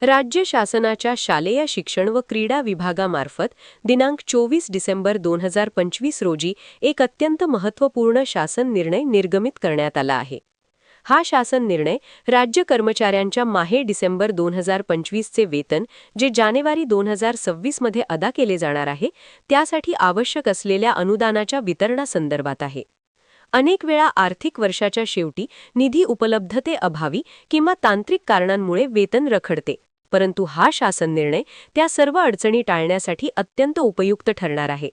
राज्य शासनाच्या शालेय शिक्षण व क्रीडा विभागामार्फत दिनांक 24 डिसेंबर 2025 रोजी एक अत्यंत महत्त्वपूर्ण शासन निर्णय निर्गमित करण्यात आला आहे. हा शासन निर्णय राज्य कर्मचाऱ्यांच्या माहे डिसेंबर 2025 चे वेतन जे जानेवारी 2026 मध्ये अदा केले जाणार आहे त्यासाठी आवश्यक असलेल्या अनुदानाच्या वितरणासंदर्भात आहे. अनेक वेळा आर्थिक वर्षाच्या शेवटी निधी उपलब्धतेअभावी किंवा तांत्रिक कारणांमुळे वेतन रखडते, परंतु हा शासन निर्णय त्या सर्व अडचणी टाळण्यासाठी अत्यंत उपयुक्त ठरणार आहे.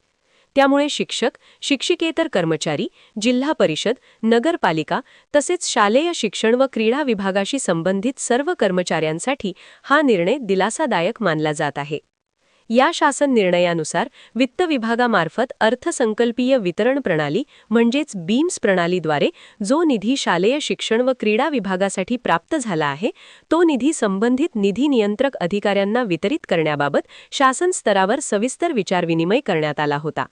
त्यामुळे शिक्षक, शिक्षिकेतर कर्मचारी, जिल्हा परिषद, नगरपालिका तसेच शालेय शिक्षण व क्रीडा विभागाशी संबंधित सर्व कर्मचाऱ्यांसाठी हा निर्णय दिलासादायक मानला जात आहे. या शासन निर्णयानुसार वित्त विभागामार्फत अर्थसंकल्पीय वितरण प्रणाली म्हणजेच बीम्स प्रणालीद्वारे जो निधी शालेय शिक्षण व क्रीडा विभागासाठी प्राप्त झाला आहे तो निधी संबंधित निधी नियंत्रक अधिकाऱ्यांना वितरित करण्याबाबत शासन स्तरावर सविस्तर विचारविनिमय करण्यात आला होता.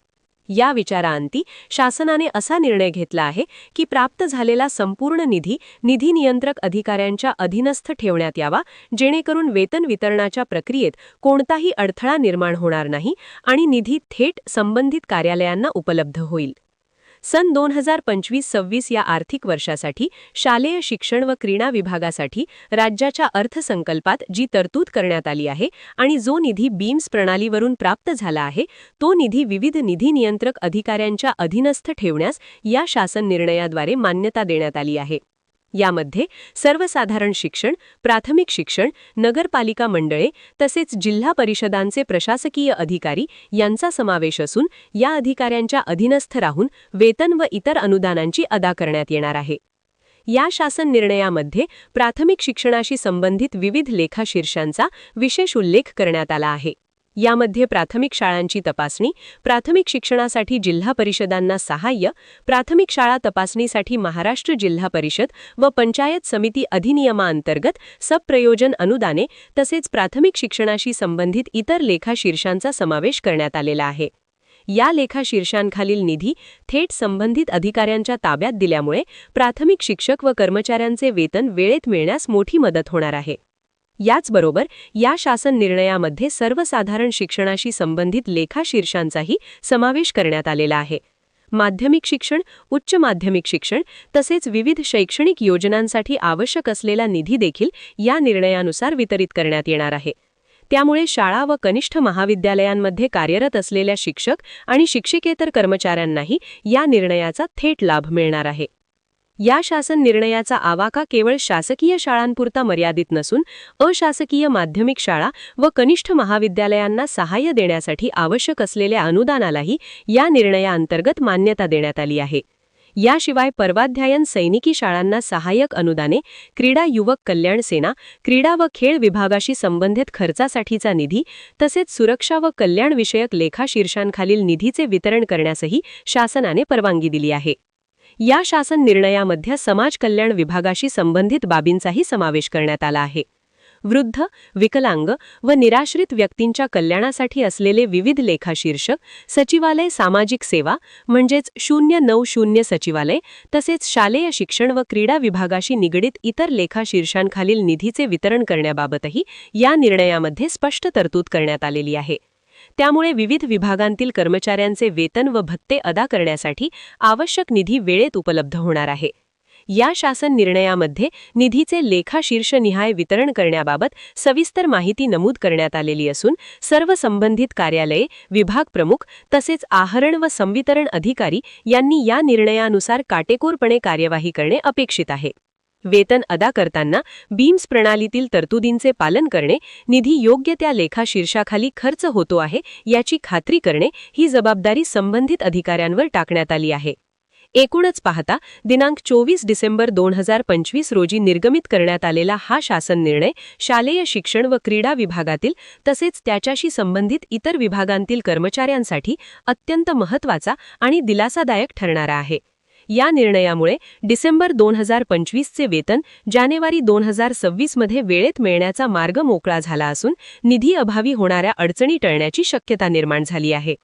या विचारांती शासनाने असा निर्णय घेतला आहे की प्राप्त झालेला संपूर्ण निधी निधी नियंत्रक अधिकाऱ्यांच्या अधीनस्थ ठेवण्यात यावा, जेणेकरून वेतन वितरणाच्या प्रक्रियेत कोणताही अडथळा निर्माण होणार नाही आणि निधी थेट संबंधित कार्यालयांना उपलब्ध होईल. सन 2025-26 या आर्थिक वर्षासाठी शालेय शिक्षण व क्रीडा विभागासाठी राज्याच्या अर्थसंकल्पात जी तरतूद करण्यात आली आहे आणि जो निधी बीम्स प्रणालीवरून प्राप्त झाला आहे तो निधी विविध निधी नियंत्रक अधिकाऱ्यांच्या अधीनस्थ ठेवण्यास या शासन निर्णयाद्वारे मान्यता देण्यात आली आहे. यामध्ये सर्वसाधारण शिक्षण, प्राथमिक शिक्षण, नगरपालिका मंडळे तसेच जिल्हा परिषदांचे प्रशासकीय अधिकारी यांचा समावेश असून या अधिकाऱ्यांच्या अधीनस्थ राहून वेतन व इतर अनुदानांची अदा करण्यात येणार आहे. या शासन निर्णयामध्ये प्राथमिक शिक्षणाशी संबंधित विविध लेखाशीर्षांचा विशेष उल्लेख करण्यात आला आहे. यामध्ये प्राथमिक शाळांची तपासणी, प्राथमिक शिक्षणासाठी जिल्हा परिषदांना सहाय्य, प्राथमिक शाळा तपासणीसाठी महाराष्ट्र जिल्हा परिषद व पंचायत समिती अधिनियमांतर्गत सबप्रयोजन अनुदाने तसेच प्राथमिक शिक्षणाशी संबंधित इतर लेखाशीर्षांचा समावेश करण्यात आलेला आहे. या लेखाशीर्षांखालील निधी थेट संबंधित अधिकाऱ्यांच्या ताब्यात दिल्यामुळे प्राथमिक शिक्षक व कर्मचाऱ्यांचे वेतन वेळेत मिळण्यास मोठी मदत होणार आहे. याचबरोबर या शासन निर्णयामध्ये सर्वसाधारण शिक्षणाशी संबंधित लेखाशीर्षांचाही समावेश करण्यात आलेला आहे. माध्यमिक शिक्षण, उच्च माध्यमिक शिक्षण तसेच विविध शैक्षणिक योजनांसाठी आवश्यक असलेला निधी देखील या निर्णयानुसार वितरित करण्यात येणार आहे. त्यामुळे शाळा व कनिष्ठ महाविद्यालयांमध्ये कार्यरत असलेल्या शिक्षक आणि शिक्षिकेतर कर्मचाऱ्यांनाही या निर्णयाचा थेट लाभ मिळणार आहे. या शासन निर्णयाचा आवाका केवळ शासकीय शाळांपुरता मर्यादित नसून अशासकीय माध्यमिक शाळा व कनिष्ठ महाविद्यालयांना सहाय्य देण्यासाठी आवश्यक असलेल्या अनुदानालाही या निर्णयाअंतर्गत मान्यता देण्यात आली आहे. याशिवाय पर्वाध्यायन सैनिकी शाळांना सहाय्यक अनुदाने, क्रीडा युवक कल्याण सेना, क्रीडा व खेळ विभागाशी संबंधित खर्चासाठीचा निधी तसेच सुरक्षा व कल्याण विषयक लेखाशीर्षांखालील निधीचे वितरण करण्यासही शासनाने परवानगी दिली आहे. या शासन निर्णयामध्ये समाज कल्याण विभागाशी संबंधित बाबींचाही समावेश करण्यात आला आहे. वृद्ध, विकलांग व निराश्रित व्यक्तींच्या कल्याणासाठी असलेले विविध लेखाशीर्षक, सचिवालय सामाजिक सेवा म्हणजेच 090 सचिवालय तसेच शालेय शिक्षण व क्रीडा विभागाशी निगडित इतर लेखाशीर्षांखालील निधीचे वितरण करण्याबाबतही या निर्णयामध्ये स्पष्ट तरतूद करण्यात आलेली आहे. त्यामुळे विविध विभागांतील कर्मचाऱ्यांचे वेतन व भत्ते अदा करण्यासाठी आवश्यक निधी वेळेत उपलब्ध होणार आहे. या शासन निर्णयामध्ये निधीचे लेखाशीर्षनिहाय वितरण करण्याबाबत सविस्तर माहिती नमूद करण्यात आलेली असून सर्व संबंधित कार्यालये, विभाग प्रमुख तसेच आहरण व संवितरण अधिकारी यांनी या निर्णयानुसार काटेकोरपणे कार्यवाही करणे अपेक्षित आहे. वेतन अदा करताना बीम्स प्रणालीतील तरतुदींचे पालन करणे, निधी योग्य त्या लेखाशीर्षाखाली खर्च होतो आहे याची खात्री करणे ही जबाबदारी संबंधित अधिकाऱ्यांवर टाकण्यात आली आहे. एकूणच पाहता दिनांक 24 डिसेंबर 2025 रोजी निर्गमित करण्यात आलेला हा शासन निर्णय शालेय शिक्षण व क्रीडा विभागातील तसेच त्याच्याशी संबंधित इतर विभागांतील कर्मचाऱ्यांसाठी अत्यंत महत्त्वाचा आणि दिलासादायक ठरणारा आहे. या निर्णयामुळे डिसेंबर 2025 चे वेतन जानेवारी 2026 मध्ये वेळेत मिळण्याचा मार्ग मोकळा झाला असून निधी अभावी होणाऱ्या अडचणी टळण्याची शक्यता निर्माण झाली आहे.